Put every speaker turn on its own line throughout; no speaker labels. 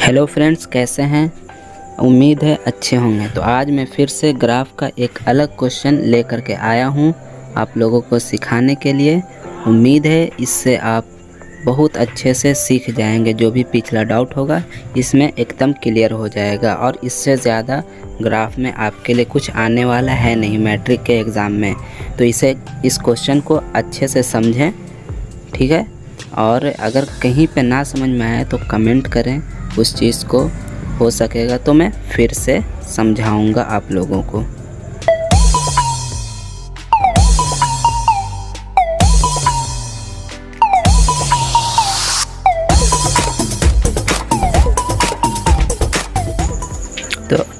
Hello friends, कैसे हैं? उम्मीद है अच्छे होंगे। तो आज मैं फिर से ग्राफ का एक अलग क्वेश्चन लेकर के आया हूं आप लोगों को सिखाने के लिए। उम्मीद है इससे आप बहुत अच्छे से सीख जाएंगे। जो भी पिछला डाउट होगा इसमें एकदम क्लियर हो जाएगा और इससे ज़्यादा ग्राफ में आपके लिए कुछ आने वाला है नहीं मैट्रिक के एग्ज़ाम में। तो इस क्वेश्चन को अच्छे से समझें, ठीक है। और अगर कहीं पे ना समझ में आए तो कमेंट करें, उस चीज़ को हो सकेगा तो मैं फिर से समझाऊंगा आप लोगों को।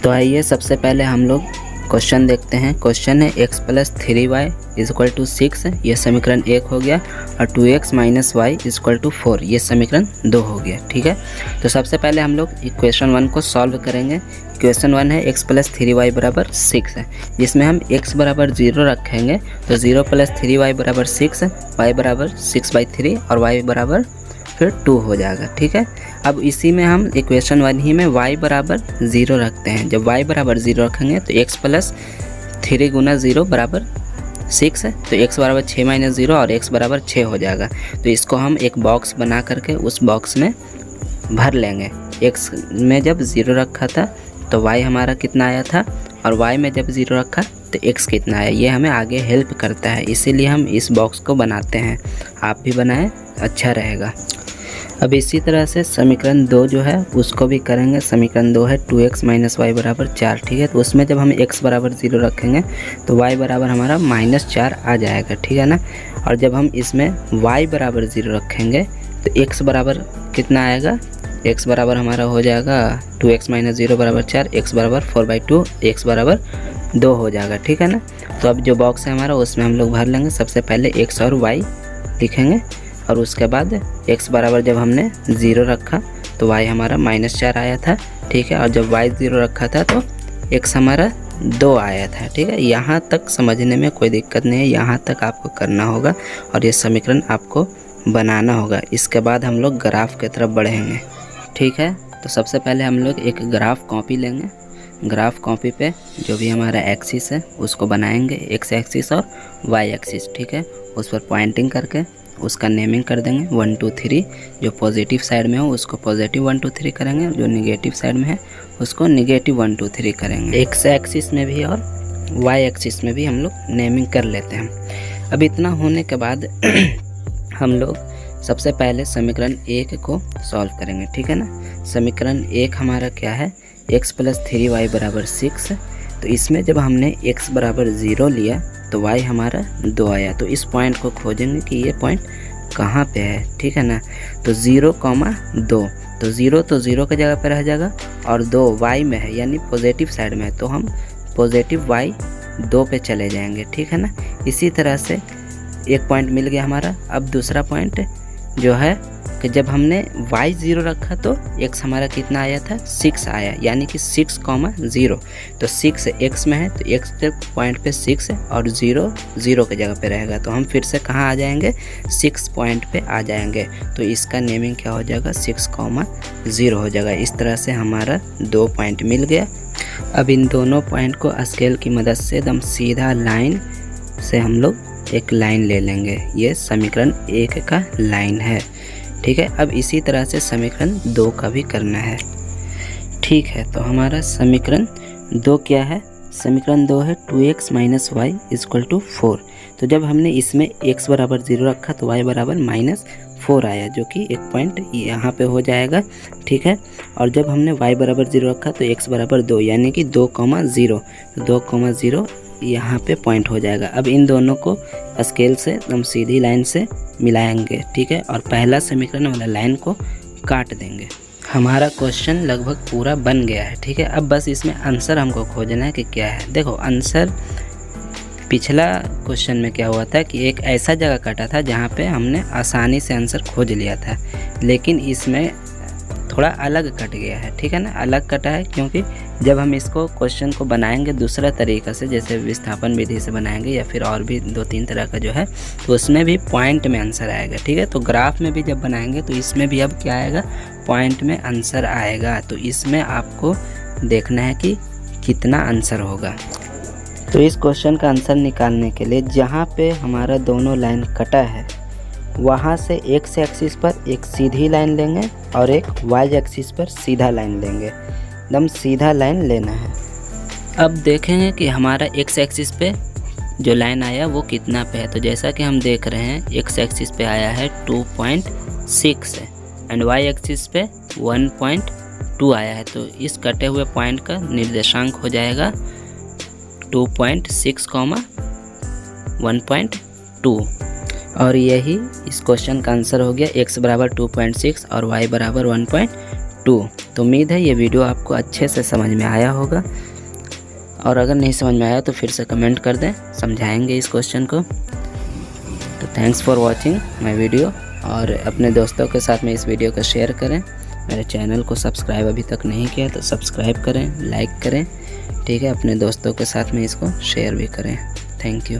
तो आइए सबसे पहले हम लोग क्वेश्चन देखते हैं। क्वेश्चन है x + 3y = 6, ये समीकरण 1 हो गया, और 2x - y = 4, ये समीकरण 2 हो गया, ठीक है। तो सबसे पहले हम लोग इक्वेशन 1 को सॉल्व करेंगे। इक्वेशन 1 है x + 3y = 6 है, जिसमें हम x = 0 रखेंगे तो 0 + 3y = 6, y = 6/3 और y = फिर 2 हो जाएगा, ठीक है। अब इसी में हम इक्वेशन 1 ही में y = 0 रखते हैं। जब y = 0 रखेंगे तो x + 3 × 0 = 6 है, तो x = 6 - 0 और x = 6 हो जाएगा। तो इसको हम एक बॉक्स बना करके उस बॉक्स में भर लेंगे। x में जब 0 रखा था तो y हमारा कितना आया था, और y में जब 0 रखा तो x कितना आया, ये हमें आगे हेल्प करता है, इसीलिए हम इस बॉक्स को बनाते हैं। आप भी बनाएं, अच्छा रहेगा। अब इसी तरह से समीकरण 2 जो है उसको भी करेंगे। समीकरण 2 है 2x - y = 4, ठीक है। तो उसमें जब हम x = 0 रखेंगे तो y = हमारा -4 आ जाएगा, ठीक है ना। और जब हम इसमें y = 0 रखेंगे तो x बराबर कितना आएगा, x बराबर हमारा हो जाएगा 2x - 0 = 4, x = 4/2, x = 2 हो जाएगा, ठीक है ना। तो अब जो बॉक्स है हमारा उसमें हम लोग भर लेंगे। सबसे पहले x और y लिखेंगे, और उसके बाद x बराबर जब हमने 0 रखा तो y हमारा -4 आया था, ठीक है। और जब y 0 रखा था तो x हमारा 2 आया था, ठीक है। यहाँ तक समझने में कोई दिक्कत नहीं है, यहाँ तक आपको करना होगा और ये समीकरण आपको बनाना होगा। इसके बाद हम लोग ग्राफ की तरफ बढ़ेंगे, ठीक है। तो सबसे पहले हम लोग एक ग्राफ कॉपी लेंगे। ग्राफ कॉपी पे जो भी हमारा एक्सिस है उसको बनाएंगे, x एक्सिस और y एक्सिस, ठीक है। उस पर पॉइंटिंग करके उसका नेमिंग कर देंगे 1 2 3। जो पॉजिटिव साइड में हो उसको पॉजिटिव 1 2 3 करेंगे, जो निगेटिव साइड में है उसको निगेटिव 1 2 3 करेंगे। x एक्सिस में भी और y एक्सिस में भी हम लोग नेमिंग कर लेते हैं। अब इतना होने के बाद हम लोग सबसे पहले समीकरण 1 को सॉल्व करेंगे, ठीक है ना। समीकरण 1 हमारा क्या है, x + 3y = 6। तो इसमें जब हमने x = 0 लिया तो y हमारा 2 आया। तो इस पॉइंट को खोजेंगे कि ये पॉइंट कहाँ पे है, ठीक है ना। तो 0, 2, तो 0 तो 0 की जगह पे रह जाएगा, और 2 y में है यानी पॉजिटिव साइड में है, तो हम पॉजिटिव y 2 पे चले जाएंगे, ठीक है ना। इसी तरह से एक पॉइंट मिल गया हमारा। अब दूसरा पॉइंट जो है कि जब हमने y 0 रखा तो x हमारा कितना आया था, 6 आया, यानी कि 6, 0। तो 6 x में है तो x के पॉइंट पे 6 है और 0 0 की जगह पे रहेगा। तो हम फिर से कहाँ आ जाएंगे, 6 पॉइंट पे आ जाएंगे। तो इसका नेमिंग क्या हो जाएगा, 6, 0 हो जाएगा। इस तरह से हमारा 2 पॉइंट मिल गया। अब इन दोनों पॉइंट को स्केल की मदद से एकदम सीधा लाइन से हम लोग एक लाइन ले लेंगे। ये समीकरण 1 का लाइन है, ठीक है। अब इसी तरह से समीकरण 2 का भी करना है, ठीक है। तो हमारा समीकरण 2 क्या है, समीकरण 2 है 2x - y = 4। तो जब हमने इसमें x = 0 रखा तो y = -4 आया, जो कि एक पॉइंट यहाँ पे हो जाएगा, ठीक है। और जब हमने y = 0 रखा तो x = 2, यानी कि 2, 0, 2, 0 यहाँ पे पॉइंट हो जाएगा। अब इन दोनों को स्केल से एकदम सीधी लाइन से मिलाएंगे, ठीक है। और पहला समीकरण वाला लाइन को काट देंगे। हमारा क्वेश्चन लगभग पूरा बन गया है, ठीक है। अब बस इसमें आंसर हमको खोजना है कि क्या है। देखो आंसर पिछला क्वेश्चन में क्या हुआ था कि एक ऐसा जगह काटा था जहाँ पे हमने आसानी से आंसर खोज लिया था, लेकिन इसमें थोड़ा अलग कट गया है, ठीक है ना। अलग कटा है क्योंकि जब हम इसको क्वेश्चन को बनाएंगे दूसरा तरीका से, जैसे विस्थापन विधि से बनाएंगे या फिर और भी 2-3 तरह का जो है, तो उसमें भी पॉइंट में आंसर आएगा, ठीक है। तो ग्राफ में भी जब बनाएंगे तो इसमें भी अब क्या आएगा, पॉइंट में आंसर आएगा। तो इसमें आपको देखना है कि कितना आंसर होगा। तो इस क्वेश्चन का आंसर निकालने के लिए जहाँ पे हमारा दोनों लाइन कटा है वहाँ से एक्स एक्सिस पर एक सीधी लाइन लेंगे और एक वाई एक्सिस पर सीधा लाइन लेंगे, एकदम सीधा लाइन लेना है। अब देखेंगे कि हमारा एक्स एक्सिस पे जो लाइन आया वो कितना पे है। तो जैसा कि हम देख रहे हैं एक्स एक्सिस पे आया है 2.6 एंड वाई एक्सिस पे 1.2 आया है। तो इस कटे हुए पॉइंट का निर्देशांक हो जाएगा 2.6, 1.2 और यही इस क्वेश्चन का आंसर हो गया। x बराबर 2.6 और y बराबर 1.2। तो उम्मीद है ये वीडियो आपको अच्छे से समझ में आया होगा, और अगर नहीं समझ में आया तो फिर से कमेंट कर दें, समझाएंगे इस क्वेश्चन को। तो thanks for watching my video, और अपने दोस्तों के साथ में इस वीडियो को शेयर करें। मेरे चैनल को सब्सक्राइब अभी तक नहीं किया तो सब्सक्राइब करें, लाइक करें, ठीक है। अपने दोस्तों के साथ में इसको शेयर भी करें। Thank you.